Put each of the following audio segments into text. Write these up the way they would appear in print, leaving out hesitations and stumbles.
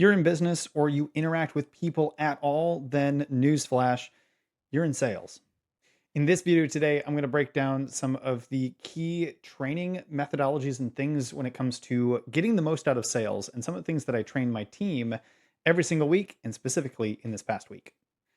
you're in business or you interact with people at all, then newsflash, you're in sales. In this video today, I'm going to break down some of the key training methodologies and things when it comes to getting the most out of sales and some of the things that I train my team every single week and specifically in this past week.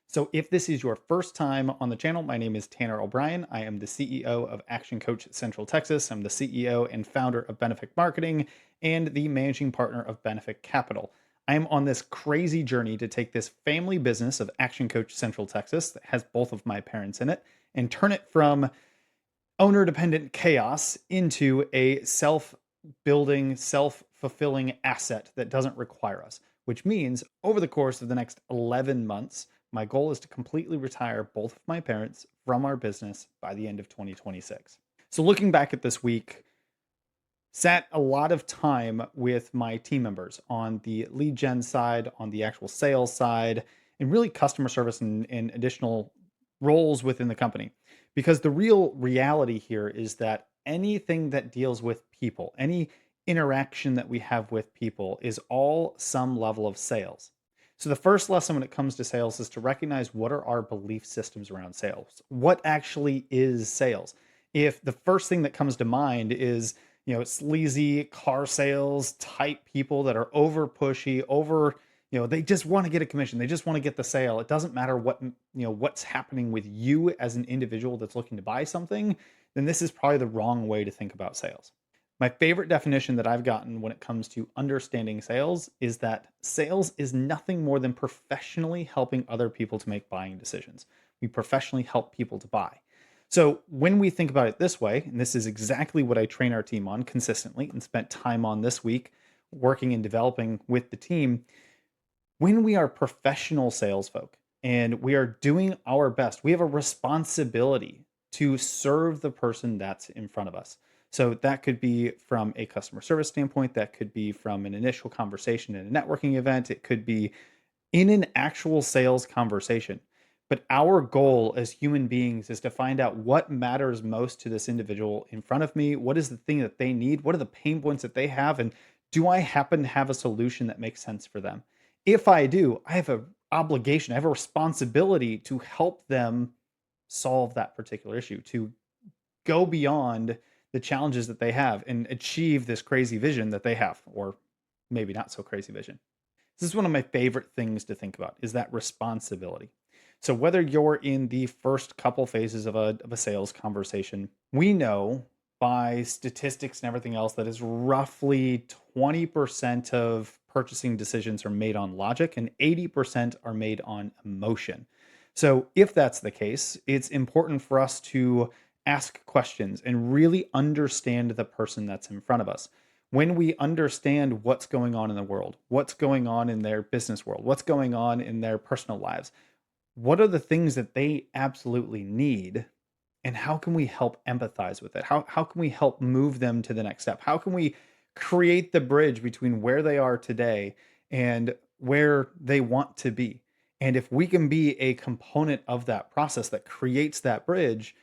So, if this is your first time on the channel, my name is Tanner O'Brien. I am the CEO of Action Coach Central Texas. I'm the CEO and founder of Benefit Marketing and the managing partner of Benefit Capital. I am on this crazy journey to take this family business of Action Coach Central Texas that has both of my parents in it and turn it from owner dependent chaos into a self building, self fulfilling asset that doesn't require us, which means over the course of the next 11 months, my goal is to completely retire both of my parents from our business by the end of 2026. So, looking back at this week, sat a lot of time with my team members on the lead gen side, on the actual sales side, and really customer service and additional roles within the company. Because the real reality here is that anything that deals with people, any interaction that we have with people is all some level of sales. So the first lesson when it comes to sales is to recognize what are our belief systems around sales. What actually is sales? If the first thing that comes to mind is sleazy car sales type people that are over pushy, over, they just want to get a commission. They just want to get the sale. It doesn't matter what's happening with you as an individual that's looking to buy something, then this is probably the wrong way to think about sales. My favorite definition that I've gotten when it comes to understanding sales is that sales is nothing more than professionally helping other people to make buying decisions. We professionally help people to buy. So when we think about it this way, and this is exactly what I train our team on consistently and spent time on this week working and developing with the team, when we are professional sales folk and we are doing our best, we have a responsibility to serve the person that's in front of us. So that could be from a customer service standpoint, that could be from an initial conversation in a networking event, it could be in an actual sales conversation. But our goal as human beings is to find out what matters most to this individual in front of me. What is the thing that they need? What are the pain points that they have? And do I happen to have a solution that makes sense for them? If I do, I have an obligation, I have a responsibility to help them solve that particular issue, to go beyond the challenges that they have and achieve this crazy vision that they have, or maybe not so crazy vision. This is one of my favorite things to think about is that responsibility. So whether you're in the first couple phases of a sales conversation, we know by statistics and everything else that is roughly 20% of purchasing decisions are made on logic and 80% are made on emotion. So if that's the case, it's important for us to ask questions and really understand the person that's in front of us. When we understand what's going on in the world, what's going on in their business world, what's going on in their personal lives, what are the things that they absolutely need, and how can we help empathize with it? How can we help move them to the next step? How can we create the bridge between where they are today and where they want to be? And if we can be a component of that process that creates that bridge,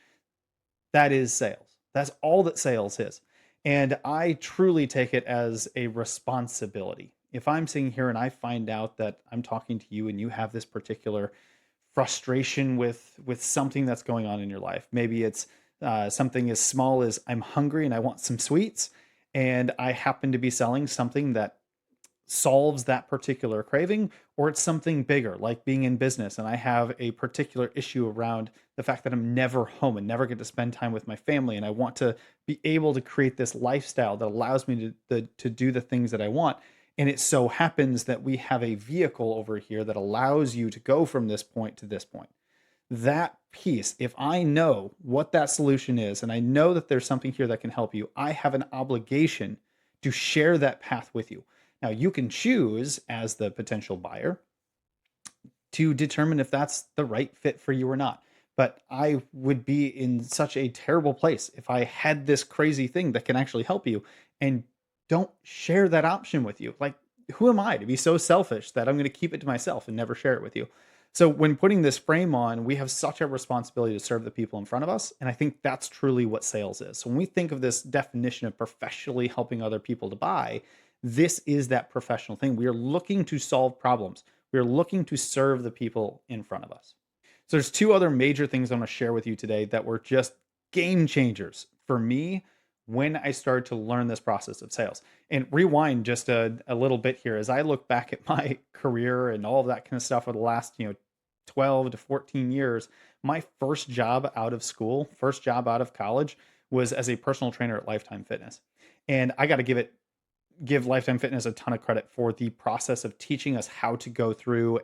that is sales. That's all that sales is. And I truly take it as a responsibility. If I'm sitting here and I find out that I'm talking to you and you have this particular frustration with something that's going on in your life, maybe it's something as small as I'm hungry and I want some sweets, and I happen to be selling something that solves that particular craving, or it's something bigger like being in business and I have a particular issue around the fact that I'm never home and never get to spend time with my family, and I want to be able to create this lifestyle that allows me to do the things that I want. And it so happens that we have a vehicle over here that allows you to go from this point to this point. That piece, if I know what that solution is and I know that there's something here that can help you, I have an obligation to share that path with you. Now, you can choose as the potential buyer to determine if that's the right fit for you or not. But I would be in such a terrible place if I had this crazy thing that can actually help you and don't share that option with you. Like, who am I to be so selfish that I'm going to keep it to myself and never share it with you? So, when putting this frame on, we have such a responsibility to serve the people in front of us. And I think that's truly what sales is. So, when we think of this definition of professionally helping other people to buy, This is that professional thing. We are looking to solve problems. We are looking to serve the people in front of us. So there's two other major things I want to share with you today that were just game changers for me when I started to learn this process of sales. And rewind just a little bit here as I look back at my career and all of that kind of stuff for the last, 12 to 14 years. My first job out of school, first job out of college was as a personal trainer at Lifetime Fitness. And I got to give Lifetime Fitness a ton of credit for the process of teaching us how to go through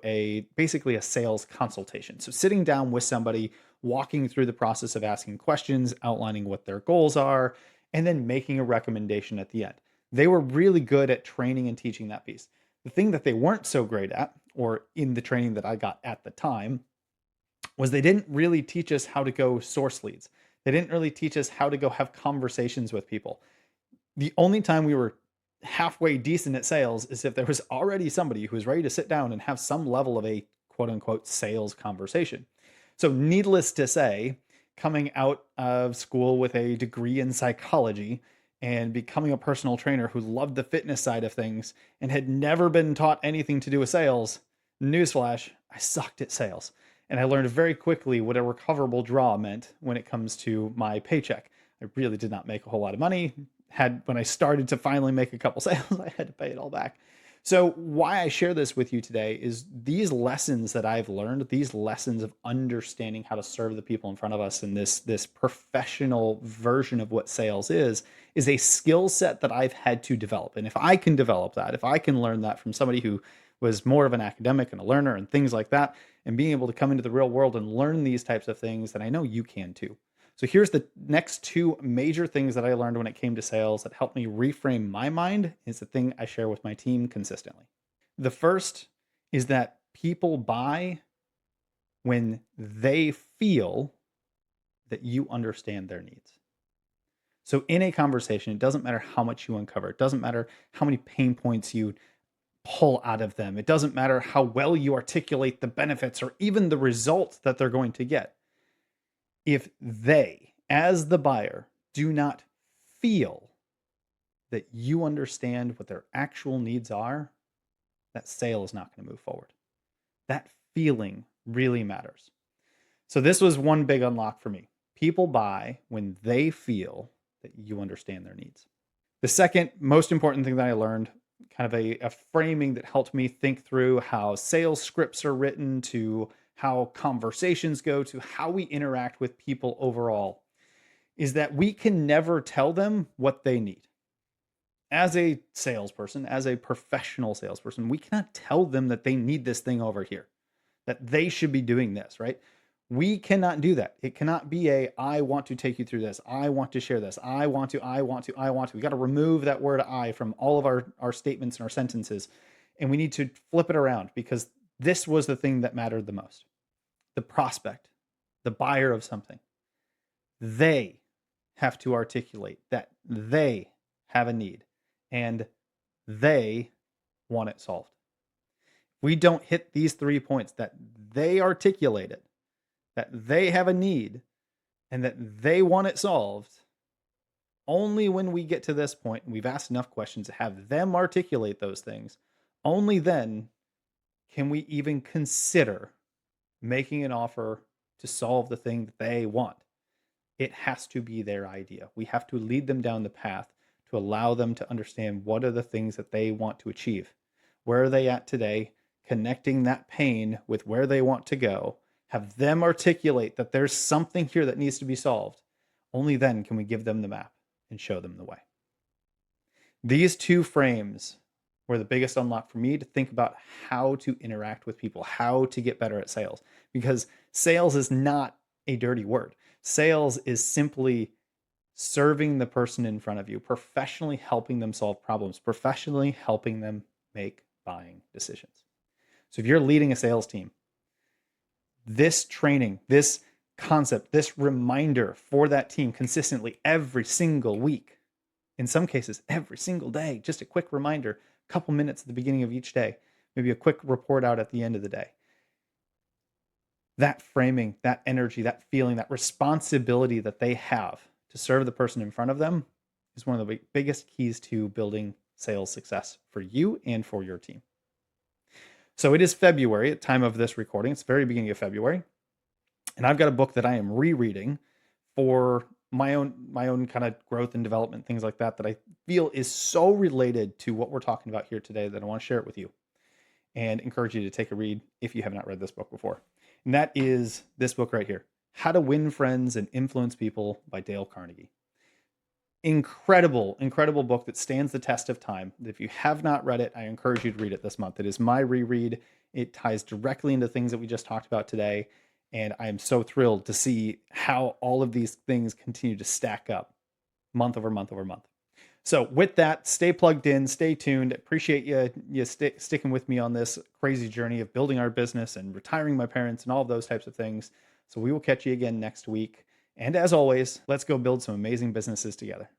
basically a sales consultation. So sitting down with somebody, walking through the process of asking questions, outlining what their goals are, and then making a recommendation at the end. They were really good at training and teaching that piece. The thing that they weren't so great at, or in the training that I got at the time, was they didn't really teach us how to go source leads. They didn't really teach us how to go have conversations with people. The only time we were halfway decent at sales is if there was already somebody who was ready to sit down and have some level of a quote unquote sales conversation. So, needless to say, coming out of school with a degree in psychology and becoming a personal trainer who loved the fitness side of things and had never been taught anything to do with sales, newsflash, I sucked at sales. And I learned very quickly what a recoverable draw meant when it comes to my paycheck. I really did not make a whole lot of money. When I started to finally make a couple sales, I had to pay it all back. So why I share this with you today is these lessons that I've learned, these lessons of understanding how to serve the people in front of us, and this professional version of what sales is a skill set that I've had to develop. And if I can develop that, if I can learn that from somebody who was more of an academic and a learner and things like that, and being able to come into the real world and learn these types of things, then I know you can too. So here's the next two major things that I learned when it came to sales that helped me reframe my mind. Is the thing I share with my team consistently. The first is that people buy when they feel that you understand their needs. So in a conversation, it doesn't matter how much you uncover. It doesn't matter how many pain points you pull out of them. It doesn't matter how well you articulate the benefits or even the results that they're going to get. If they, as the buyer, do not feel that you understand what their actual needs are, that sale is not going to move forward. That feeling really matters. So this was one big unlock for me. People buy when they feel that you understand their needs. The second most important thing that I learned, kind of a framing that helped me think through how sales scripts are written, to how conversations go, to how we interact with people overall, is that we can never tell them what they need. As a salesperson, as a professional salesperson, we cannot tell them that they need this thing over here, that they should be doing this, right? We cannot do that. It cannot be I want to take you through this. I want to share this. I want to. We got to remove that word I from all of our statements and our sentences. And we need to flip it around, because this was the thing that mattered the most. The prospect, the buyer of something, they have to articulate that they have a need and they want it solved. We don't hit these 3 points, that they articulate it, that they have a need, and that they want it solved. Only when we get to this point and we've asked enough questions to have them articulate those things, only then can we even consider making an offer to solve the thing that they want. It has to be their idea. We have to lead them down the path to allow them to understand what are the things that they want to achieve. Where are they at today? Connecting that pain with where they want to go. Have them articulate that there's something here that needs to be solved. Only then can we give them the map and show them the way. These two frames were the biggest unlock for me to think about how to interact with people, how to get better at sales. Because sales is not a dirty word. Sales is simply serving the person in front of you, professionally helping them solve problems, professionally helping them make buying decisions. So if you're leading a sales team, this training, this concept, this reminder for that team consistently every single week, in some cases every single day, just a quick reminder, a couple minutes at the beginning of each day, maybe a quick report out at the end of the day. That framing, that energy, that feeling, that responsibility that they have to serve the person in front of them is one of the biggest keys to building sales success for you and for your team. So it is February at time of this recording. It's the very beginning of February. And I've got a book that I am rereading for my own kind of growth and development, things like that I feel is so related to what we're talking about here today that I want to share it with you and encourage you to take a read if you have not read this book before. And that is this book right here, How to Win Friends and Influence People by Dale Carnegie. Incredible, incredible book that stands the test of time. If you have not read it, I encourage you to read it this month. It is my reread. It ties directly into things that we just talked about today. And I am so thrilled to see how all of these things continue to stack up month over month over month. So with that, stay plugged in, stay tuned. Appreciate you sticking with me on this crazy journey of building our business and retiring my parents and all of those types of things. So we will catch you again next week. And as always, let's go build some amazing businesses together.